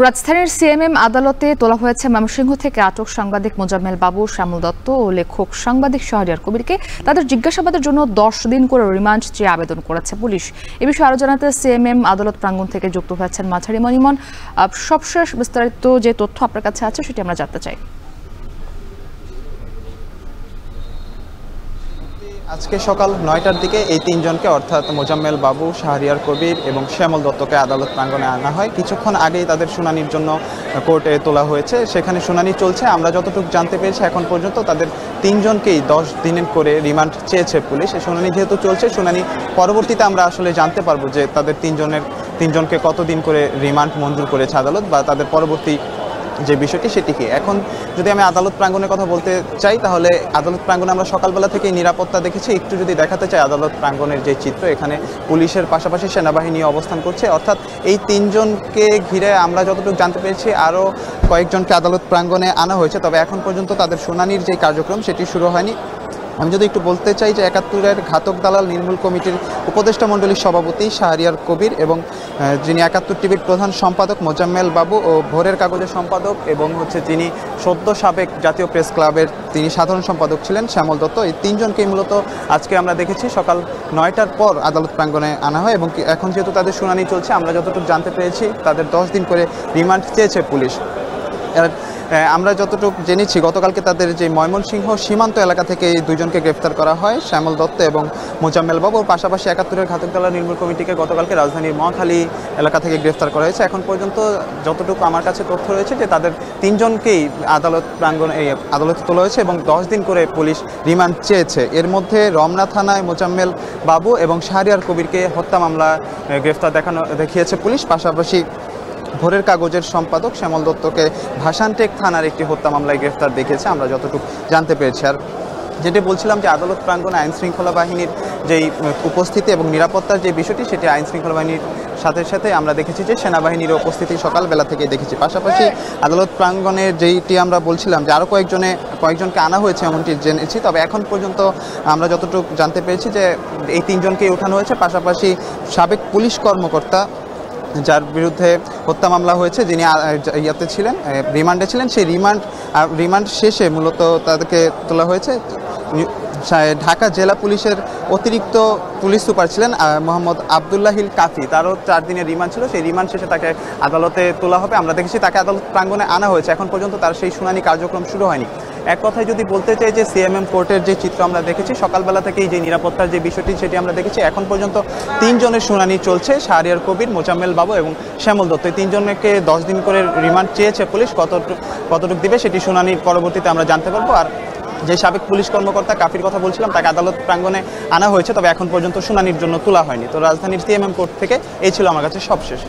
রাজধানীর সিএমএম আদালতে তোলা হয়েছে ময়মনসিংহ থেকে আটক সাংবাদিক মোজাম্মেল বাবু, শ্যামল দত্ত ও লেখক সাংবাদিক শাহরিয়ার কবিরকে তাদের জিজ্ঞাসাবাদের জন্য 10 দিন করে রিমান্ড চেয়ে আবেদন করেছে পুলিশ। এ বিষয়ে আরো জানাতে সিএমএম আদালত প্রাঙ্গণ থেকে যুক্ত হয়েছেন মাঝারি মনিমন। সবশেষ বিস্তারিত যে তথ্য আপনার কাছে আছে সেটি আমরা জানতে চাই। আজকে সকাল 9টার দিকে এই তিনজনকে অর্থাৎ মোজাম্মেল বাবু, শাহরিয়ার কবির এবং শ্যামল দত্তকে আদালত প্রাঙ্গণে আনা হয়। কিছুক্ষণ আগেই তাদের শুনানির জন্য কোর্টে তোলা হয়েছে, সেখানে শুনানি চলছে। আমরা যতটুকু জানতে পেরেছি এখন পর্যন্ত তাদের তিনজনকেই 10 দিনের করে রিমান্ড চেয়েছে পুলিশ। শুনানি যেহেতু চলছে, শুনানি পরবর্তীতে আমরা আসলে জানতে পারবো যে তাদের তিনজনকে কতদিন করে রিমান্ড মঞ্জুর করেছে আদালত বা তাদের পরবর্তী যে বিষয়টি সেটি কি। এখন যদি আমি আদালত প্রাঙ্গণের কথা বলতে চাই, তাহলে আদালত প্রাঙ্গণে আমরা সকালবেলা থেকে নিরাপত্তা দেখেছি। একটু যদি দেখাতে চাই আদালত প্রাঙ্গণের যে চিত্র, এখানে পুলিশের পাশাপাশি সেনাবাহিনী অবস্থান করছে। অর্থাৎ এই তিনজনকে ঘিরে আমরা যতটুকু জানতে পেরেছি আরও কয়েকজনকে আদালত প্রাঙ্গণে আনা হয়েছে, তবে এখন পর্যন্ত তাদের শুনানির যে কার্যক্রম সেটি শুরু হয়নি। আমি যদি একটু বলতে চাই যে 71-এর ঘাতক দালাল নির্মূল কমিটির উপদেষ্টা মণ্ডলীর সভাপতি শাহরিয়ার কবির এবং যিনি 71 টিভির প্রধান সম্পাদক মোজাম্মেল বাবু ও ভোরের কাগজের সম্পাদক এবং যিনি সদ্য সাবেক জাতীয় প্রেস ক্লাবের তিনি সাধারণ সম্পাদক ছিলেন শ্যামল দত্ত, এই তিনজনকেই মূলত আজকে আমরা দেখেছি সকাল 9টার পর আদালত প্রাঙ্গণে আনা হয়। এবং এখন যেহেতু তাদের শুনানি চলছে, আমরা যতটুকু জানতে পেরেছি তাদের 10 দিন করে রিমান্ড চেয়েছে পুলিশ। আমরা যতটুকু জেনেছি গতকালকে তাদের যে ময়মনসিংহ সীমান্ত এলাকা থেকে এই দুজনকে গ্রেফতার করা হয়, শ্যামল দত্ত এবং মোজাম্মেল বাবুর পাশাপাশি 71-এর ঘাতক দালাল নির্মূল কমিটিকে গতকালকে রাজধানীর মহাখালী এলাকা থেকে গ্রেফতার করা হয়েছে। এখন পর্যন্ত যতটুকু আমার কাছে তথ্য রয়েছে যে তাদের তিনজনকেই আদালত প্রাঙ্গণে আদালতে তোলা হয়েছে এবং 10 দিন করে পুলিশ রিমান্ড চেয়েছে। এর মধ্যে রমনা থানায় মোজাম্মেল বাবু এবং শাহরিয়ার কবিরকে হত্যা মামলা গ্রেফতার দেখিয়েছে পুলিশ, পাশাপাশি ভোরের কাগজের সম্পাদক শ্যামল দত্তকে ভাসানটেক থানার একটি হত্যা মামলায় গ্রেফতার দেখিয়েছে আমরা যতটুকু জানতে পেরেছি। আর যেটি বলছিলাম যে আদালত প্রাঙ্গণে আইনশৃঙ্খলা বাহিনীর যেই উপস্থিতি এবং নিরাপত্তার যে বিষয়টি, সেটি আইনশৃঙ্খলা বাহিনীর সাথে সাথে আমরা দেখেছি যে সেনাবাহিনীর উপস্থিতি সকালবেলা থেকে দেখেছি। পাশাপাশি আদালত প্রাঙ্গণের যেইটি আমরা বলছিলাম যে আরও কয়েকজনকে আনা হয়েছে এমনটি জেনেছি, তবে এখন পর্যন্ত আমরা যতটুকু জানতে পেরেছি যে এই তিনজনকেই ওঠানো হয়েছে। পাশাপাশি সাবেক পুলিশ কর্মকর্তা যার বিরুদ্ধে হত্যা মামলা হয়েছে, যিনি রিমান্ডে ছিলেন, সেই রিমান্ড শেষে মূলত তাদেরকে তোলা হয়েছে। ঢাকা জেলা পুলিশের অতিরিক্ত পুলিশ সুপার ছিলেন মোহাম্মদ আবদুল্লাহিল কাফি, তারও 4 দিনের রিমান্ড ছিল। সেই রিমান্ড শেষে তাকে আদালতে তোলা হবে। আমরা দেখেছি তাকে আদালত প্রাঙ্গণে আনা হয়েছে, এখন পর্যন্ত তার সেই শুনানি কার্যক্রম শুরু হয়নি। এক কথায় যদি বলতে চাই যে সিএমএম কোর্টের যে চিত্র আমরা দেখেছি সকালবেলা থেকেই, যে নিরাপত্তার যে বিষয়টি সেটি আমরা দেখেছি। এখন পর্যন্ত 3 জনের শুনানি চলছে, শাহরিয়ার কবির, মোজাম্মেল বাবু এবং শ্যামল দত্ত। এই 3 জনকে 10 দিন করে রিমান্ড চেয়েছে পুলিশ। কতটুকু দিবে সেটি শুনানির পরবর্তীতে আমরা জানতে পারবো। আর যে সাবেক পুলিশ কর্মকর্তা কাফির কথা বলছিলাম, তাকে আদালত প্রাঙ্গণে আনা হয়েছে, তবে এখন পর্যন্ত শুনানির জন্য তোলা হয়নি। তো রাজধানীর সিএমএম কোর্ট থেকে এই ছিল আমার কাছে সবশেষ।